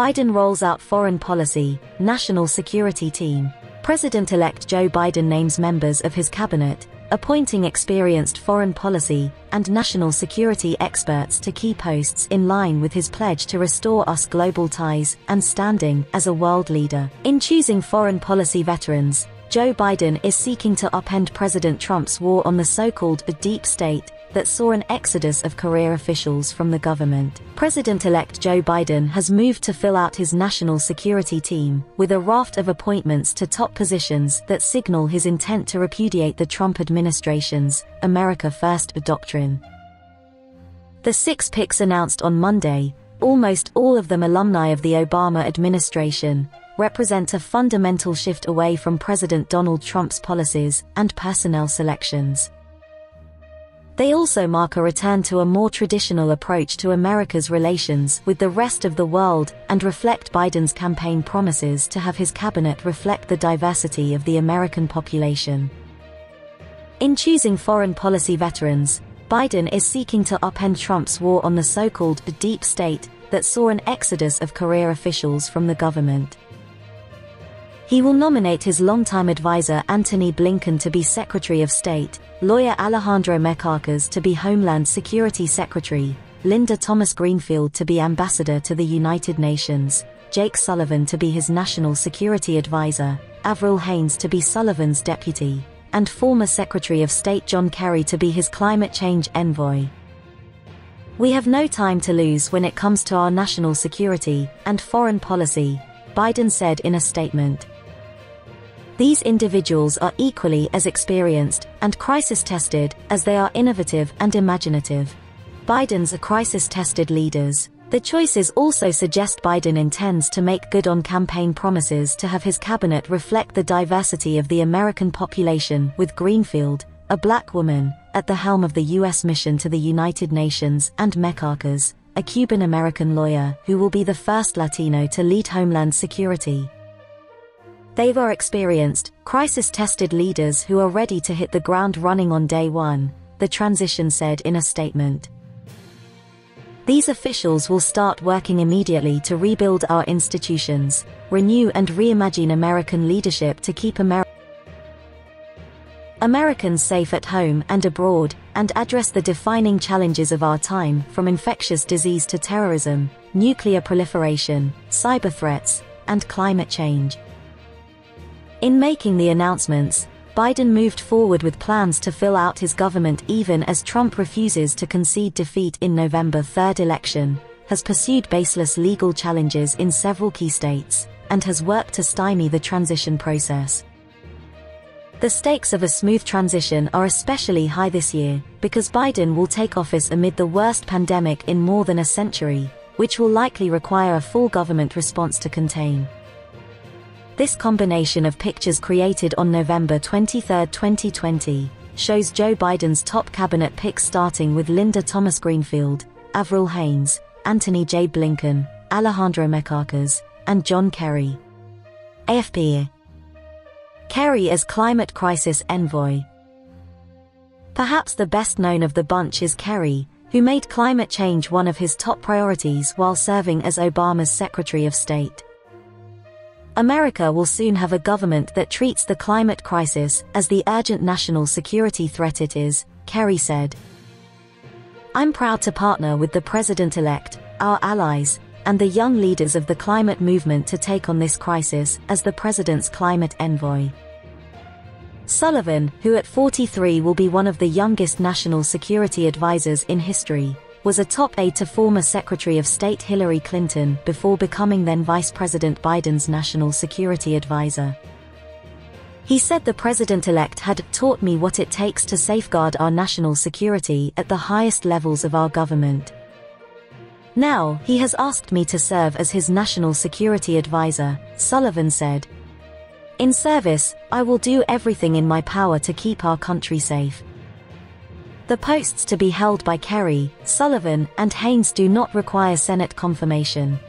Biden rolls out foreign policy, national security team. President-elect Joe Biden names members of his cabinet, appointing experienced foreign policy and national security experts to key posts in line with his pledge to restore US global ties and standing as a world leader. In choosing foreign policy veterans, Joe Biden is seeking to upend President Trump's war on the so-called deep state that saw an exodus of career officials from the government. President-elect Joe Biden has moved to fill out his national security team with a raft of appointments to top positions that signal his intent to repudiate the Trump administration's America First doctrine. The 6 picks announced on Monday, almost all of them alumni of the Obama administration, represent a fundamental shift away from President Donald Trump's policies and personnel selections. They also mark a return to a more traditional approach to America's relations with the rest of the world and reflect Biden's campaign promises to have his cabinet reflect the diversity of the American population. In choosing foreign policy veterans, Biden is seeking to upend Trump's war on the so-called deep state that saw an exodus of career officials from the government. He will nominate his longtime advisor Antony Blinken to be Secretary of State, lawyer Alejandro Mayorkas to be Homeland Security Secretary, Linda Thomas-Greenfield to be Ambassador to the United Nations, Jake Sullivan to be his National Security Advisor, Avril Haines to be Sullivan's deputy, and former Secretary of State John Kerry to be his climate change envoy. "We have no time to lose when it comes to our national security and foreign policy," Biden said in a statement. These individuals are equally as experienced and crisis-tested as they are innovative and imaginative. Biden's crisis-tested leaders. The choices also suggest Biden intends to make good on campaign promises to have his cabinet reflect the diversity of the American population, with Greenfield, a black woman, at the helm of the U.S. mission to the United Nations, and Mayorkas, a Cuban-American lawyer who will be the first Latino to lead Homeland Security. They are experienced, crisis-tested leaders who are ready to hit the ground running on day one, the transition said in a statement. These officials will start working immediately to rebuild our institutions, renew and reimagine American leadership to keep Americans safe at home and abroad, and address the defining challenges of our time, from infectious disease to terrorism, nuclear proliferation, cyber threats, and climate change. In making the announcements, Biden moved forward with plans to fill out his government even as Trump refuses to concede defeat in November's third election, has pursued baseless legal challenges in several key states, and has worked to stymie the transition process. The stakes of a smooth transition are especially high this year, because Biden will take office amid the worst pandemic in more than a century, which will likely require a full government response to contain. This combination of pictures created on November 23, 2020, shows Joe Biden's top cabinet picks starting with Linda Thomas-Greenfield, Avril Haines, Antony J. Blinken, Alejandro Mayorkas, and John Kerry. AFP. Kerry as climate crisis envoy. Perhaps the best known of the bunch is Kerry, who made climate change one of his top priorities while serving as Obama's Secretary of State. America will soon have a government that treats the climate crisis as the urgent national security threat it is, Kerry said. "I'm proud to partner with the President-elect, our allies, and the young leaders of the climate movement to take on this crisis as the President's climate envoy." Sullivan, who at 43 will be one of the youngest national security advisors in history, was a top aide to former Secretary of State Hillary Clinton before becoming then Vice President Biden's national security advisor. He said the president-elect had taught me what it takes to safeguard our national security at the highest levels of our government. Now, he has asked me to serve as his national security advisor, Sullivan said. "In service, I will do everything in my power to keep our country safe." The posts to be held by Kerry, Sullivan, and Haines do not require Senate confirmation.